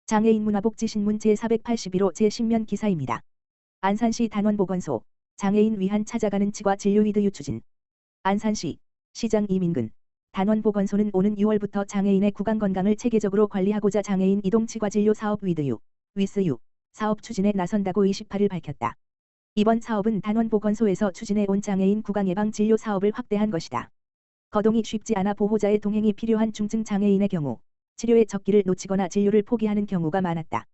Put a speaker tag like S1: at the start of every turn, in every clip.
S1: 장애인 문화복지신문 제481호 제10면 기사입니다. 안산시 단원보건소 장애인 위한 찾아가는 치과 진료 위드유 추진. 안산시 시장 이민근 단원보건소는 오는 6월부터 장애인의 구강 건강을 체계적으로 관리하고자 장애인 이동 치과 진료 사업 위드유, 위스유 사업 추진에 나선다고 28일 밝혔다. 이번 사업은 단원보건소에서 추진해 온 장애인 구강 예방 진료 사업을 확대한 것이다. 거동이 쉽지 않아 보호자의 동행이 필요한 중증 장애인의 경우 치료의 적기를 놓치거나 진료를 포기하는 경우가 많았다.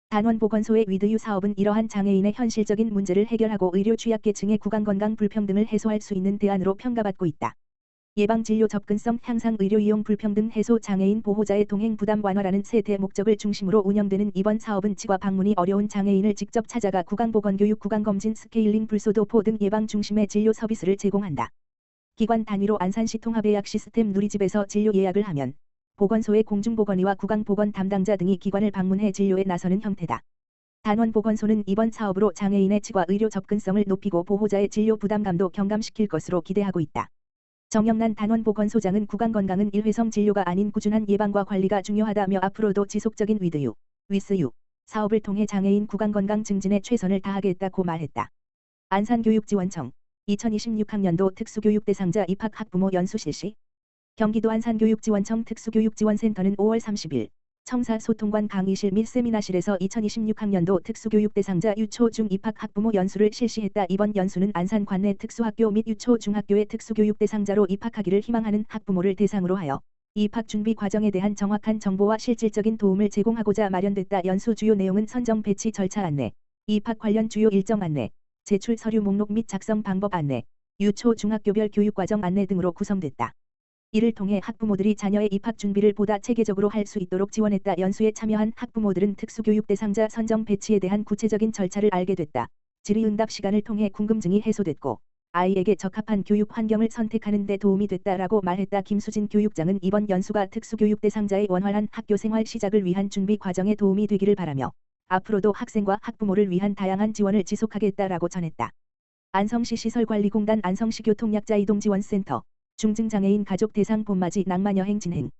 S1: 단원보건소의 위드유 사업은 이러한 장애인의 현실적인 문제를 해결하고 의료 취약계층의 구강 건강 불평등을 해소할 수 있는 대안으로 평가받고 있다. 예방진료 접근성 향상 의료 이용 불평등 해소 장애인 보호자의 동행 부담 완화라는 세 대목적을 중심으로 운영되는 이번 사업은 치과 방문이 어려운 장애인을 직접 찾아가 구강보건교육 구강검진 스케일링 불소도포 등 예방 중심의 진료 서비스를 제공한다. 기관 단위로 안산시 통합예약 시스템 누리집에서 진료 예약을 하면 보건소의 공중보건의와 구강보건 담당자 등이 기관을 방문해 진료에 나서는 형태다. 단원보건소는 이번 사업으로 장애인의 치과 의료 접근성을 높이고 보호자의 진료 부담감도 경감시킬 것으로 기대하고 있다. 정영란 단원보건소장은 구강건강은 일회성 진료가 아닌 꾸준한 예방과 관리가 중요하다며 앞으로도 지속적인 위드유, 위스유 사업을 통해 장애인 구강건강 증진에 최선을 다하겠다고 말했다. 안산교육지원청 2026학년도 특수교육 대상자 입학 학부모 연수 실시. 경기도 안산교육지원청 특수교육지원센터는 5월 30일 청사 소통관 강의실 및 세미나실에서 2026학년도 특수교육 대상자 유초 중 입학 학부모 연수를 실시했다. 이번 연수는 안산 관내 특수학교 및 유초 중학교의 특수교육 대상자로 입학하기를 희망하는 학부모를 대상으로 하여 입학 준비 과정에 대한 정확한 정보와 실질적인 도움을 제공하고자 마련됐다. 연수 주요 내용은 선정 배치 절차 안내, 입학 관련 주요 일정 안내, 제출 서류 목록 및 작성 방법 안내, 유초 중학교별 교육과정 안내 등으로 구성됐다. 이를 통해 학부모들이 자녀의 입학 준비를 보다 체계적으로 할 수 있도록 지원했다. 연수에 참여한 학부모들은 특수교육 대상자 선정 배치에 대한 구체적인 절차를 알게 됐다. 질의응답 시간을 통해 궁금증이 해소됐고 아이에게 적합한 교육 환경을 선택하는 데 도움이 됐다라고 말했다. 김수진 교육장은 이번 연수가 특수교육 대상자의 원활한 학교 생활 시작을 위한 준비 과정에 도움이 되기를 바라며 앞으로도 학생과 학부모를 위한 다양한 지원을 지속하겠다라고 전했다. 안성시 시설관리공단 안성시 교통약자 이동지원센터 중증장애인 가족 대상 봄맞이 낭만여행 진행.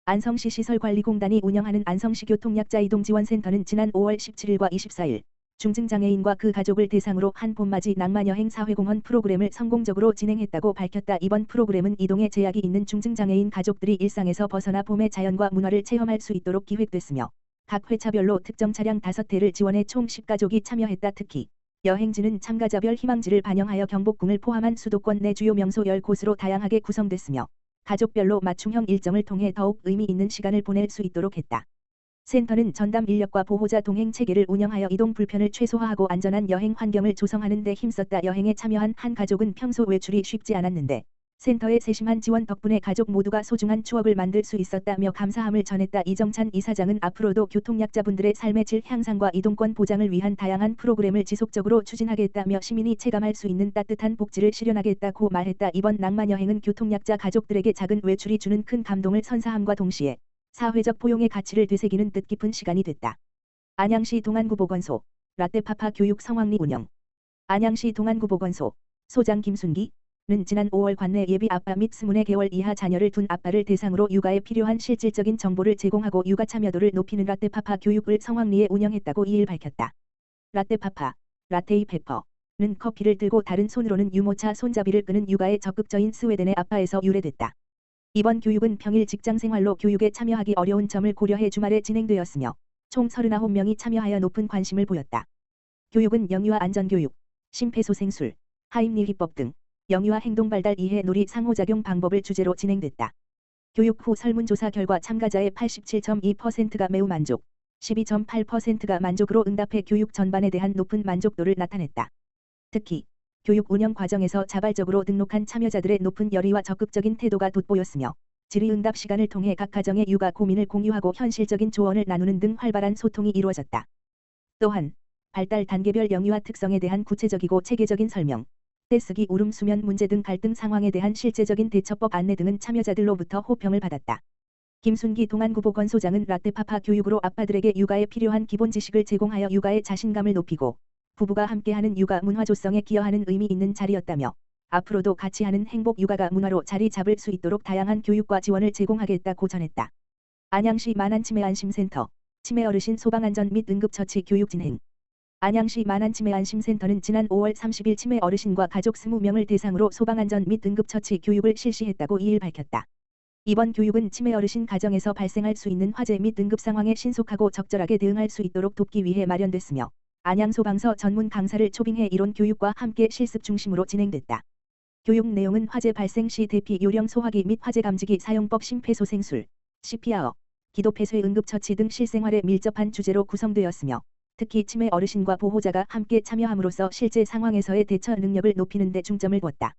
S1: 안성시 시설관리공단이 운영하는 안성시 교통약자 이동지원센터는 지난 5월 17일과 24일 중증장애인과 그 가족을 대상으로 한 봄맞이 낭만여행 사회공헌 프로그램을 성공적으로 진행했다고 밝혔다. 이번 프로그램은 이동에 제약이 있는 중증장애인 가족들이 일상에서 벗어나 봄의 자연과 문화를 체험할 수 있도록 기획됐으며 각 회차별로 특정 차량 5대를 지원해 총 10가족이 참여했다. 특히 여행지는 참가자별 희망지를 반영하여 경복궁을 포함한 수도권 내 주요 명소 10곳으로 다양하게 구성됐으며 가족별로 맞춤형 일정을 통해 더욱 의미 있는 시간을 보낼 수 있도록 했다. 센터는 전담 인력과 보호자 동행 체계를 운영하여 이동 불편을 최소화하고 안전한 여행 환경을 조성하는 데 힘썼다. 여행에 참여한 한 가족은 평소 외출이 쉽지 않았는데 센터의 세심한 지원 덕분에 가족 모두가 소중한 추억을 만들 수 있었다며 감사함을 전했다. 이정찬 이사장은 앞으로도 교통약자분들의 삶의 질 향상과 이동권 보장을 위한 다양한 프로그램을 지속적으로 추진하겠다며 시민이 체감할 수 있는 따뜻한 복지를 실현하겠다고 말했다. 이번 낭만여행은 교통약자 가족들에게 작은 외출이 주는 큰 감동을 선사함과 동시에 사회적 포용의 가치를 되새기는 뜻깊은 시간이 됐다. 안양시 동안구보건소 라떼파파 교육 성황리 운영. 안양시 동안구보건소 소장 김순기 는 지난 5월 관내 예비 아빠 및 24개월 이하 자녀를 둔 아빠를 대상으로 육아에 필요한 실질적인 정보를 제공하고 육아 참여도를 높이는 라떼파파 교육을 성황리에 운영했다고 2일 밝혔다. 라떼파파, 라테이 페퍼는 커피를 들고 다른 손으로는 유모차 손잡이를 끄는 육아에 적극적인 스웨덴의 아빠에서 유래됐다. 이번 교육은 평일 직장생활로 교육에 참여하기 어려운 점을 고려해 주말에 진행되었으며 총 39명이 참여하여 높은 관심을 보였다. 교육은 영유아 안전교육, 심폐소생술, 하임리히법 등 영유아 행동발달 이해 놀이 상호작용 방법을 주제로 진행됐다. 교육 후 설문조사 결과 참가자의 87.2%가 매우 만족, 12.8%가 만족으로 응답해 교육 전반에 대한 높은 만족도를 나타냈다. 특히 교육 운영 과정에서 자발적으로 등록한 참여자들의 높은 열의와 적극적인 태도가 돋보였으며 질의응답 시간을 통해 각 가정의 육아 고민을 공유하고 현실적인 조언을 나누는 등 활발한 소통이 이루어졌다. 또한 발달 단계별 영유아 특성에 대한 구체적이고 체계적인 설명, 떼쓰기 울음 수면 문제 등 갈등 상황에 대한 실제적인 대처법 안내 등은 참여자들로부터 호평을 받았다. 김순기 동안구보건소장은 라떼파파 교육으로 아빠들에게 육아에 필요한 기본 지식을 제공하여 육아의 자신감을 높이고 부부가 함께하는 육아 문화 조성에 기여하는 의미 있는 자리였다며 앞으로도 같이 하는 행복 육아가 문화로 자리 잡을 수 있도록 다양한 교육과 지원을 제공하겠다고 전했다. 안양시 만안치매 안심센터 치매 어르신 소방안전 및 응급처치 교육 진행. 안양시 만안치매안심센터는 지난 5월 30일 치매 어르신과 가족 20명을 대상으로 소방안전 및 응급처치 교육을 실시했다고 2일 밝혔다. 이번 교육은 치매 어르신 가정에서 발생할 수 있는 화재 및 응급 상황에 신속하고 적절하게 대응할 수 있도록 돕기 위해 마련됐으며 안양소방서 전문 강사를 초빙해 이론 교육과 함께 실습 중심으로 진행됐다. 교육 내용은 화재 발생 시 대피 요령 소화기 및 화재 감지기 사용법 심폐소생술, CPR, 기도폐쇄 응급처치 등 실생활에 밀접한 주제로 구성되었으며 특히 치매 어르신과 보호자가 함께 참여함으로써 실제 상황에서의 대처 능력을 높이는 데 중점을 뒀다.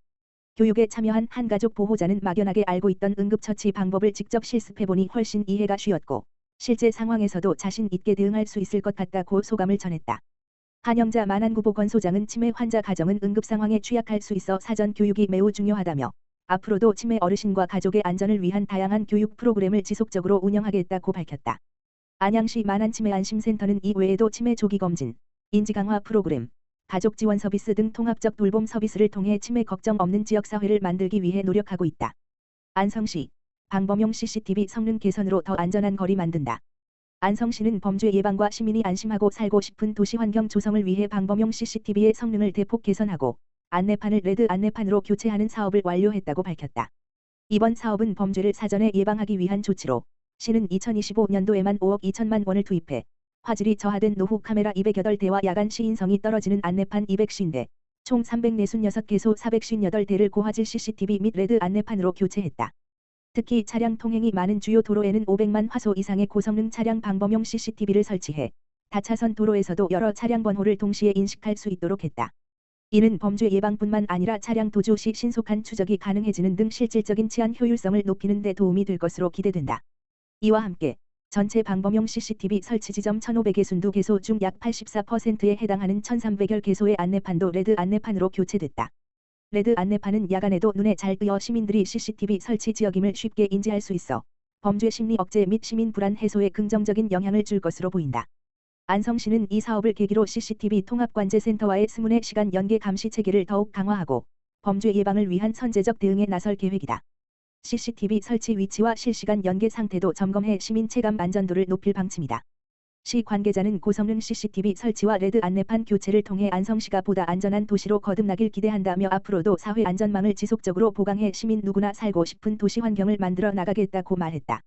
S1: 교육에 참여한 한 가족 보호자는 막연하게 알고 있던 응급처치 방법을 직접 실습해보니 훨씬 이해가 쉬웠고 실제 상황에서도 자신 있게 대응할 수 있을 것 같다고 소감을 전했다. 한영자 만안구보건소장은 치매 환자 가정은 응급 상황에 취약할 수 있어 사전 교육이 매우 중요하다며 앞으로도 치매 어르신과 가족의 안전을 위한 다양한 교육 프로그램을 지속적으로 운영하겠다고 밝혔다. 안양시 만안치매안심센터는 이 외에도 치매 조기 검진, 인지 강화 프로그램, 가족 지원 서비스 등 통합적 돌봄 서비스를 통해 치매 걱정 없는 지역사회를 만들기 위해 노력하고 있다. 안성시 방범용 CCTV 성능 개선으로 더 안전한 거리 만든다. 안성시는 범죄 예방과 시민이 안심하고 살고 싶은 도시 환경 조성을 위해 방범용 CCTV의 성능을 대폭 개선하고 안내판을 레드 안내판으로 교체하는 사업을 완료했다고 밝혔다. 이번 사업은 범죄를 사전에 예방하기 위한 조치로 시는 2025년도에만 5억 2천만 원을 투입해 화질이 저하된 노후 카메라 208대와 야간 시인성이 떨어지는 안내판 250대, 총 346개소 458대를 고화질 CCTV 및 레드 안내판으로 교체했다. 특히 차량 통행이 많은 주요 도로에는 500만 화소 이상의 고성능 차량 방범용 CCTV를 설치해 다차선 도로에서도 여러 차량 번호를 동시에 인식할 수 있도록 했다. 이는 범죄 예방뿐만 아니라 차량 도주 시 신속한 추적이 가능해지는 등 실질적인 치안 효율성을 높이는 데 도움이 될 것으로 기대된다. 이와 함께 전체 방범용 CCTV 설치 지점 1,552개소 중 약 84%에 해당하는 1,300여 개소의 안내판도 레드 안내판으로 교체됐다. 레드 안내판은 야간에도 눈에 잘 띄어 시민들이 CCTV 설치 지역임을 쉽게 인지할 수 있어 범죄 심리 억제 및 시민 불안 해소에 긍정적인 영향을 줄 것으로 보인다. 안성시는 이 사업을 계기로 CCTV 통합관제센터와의 스문의 시간 연계 감시 체계를 더욱 강화하고 범죄 예방을 위한 선제적 대응에 나설 계획이다. CCTV 설치 위치와 실시간 연계 상태도 점검해 시민 체감 안전도를 높일 방침이다. 시 관계자는 고성능 CCTV 설치와 레드 안내판 교체를 통해 안성시가 보다 안전한 도시로 거듭나길 기대한다며 앞으로도 사회 안전망을 지속적으로 보강해 시민 누구나 살고 싶은 도시 환경을 만들어 나가겠다고 말했다.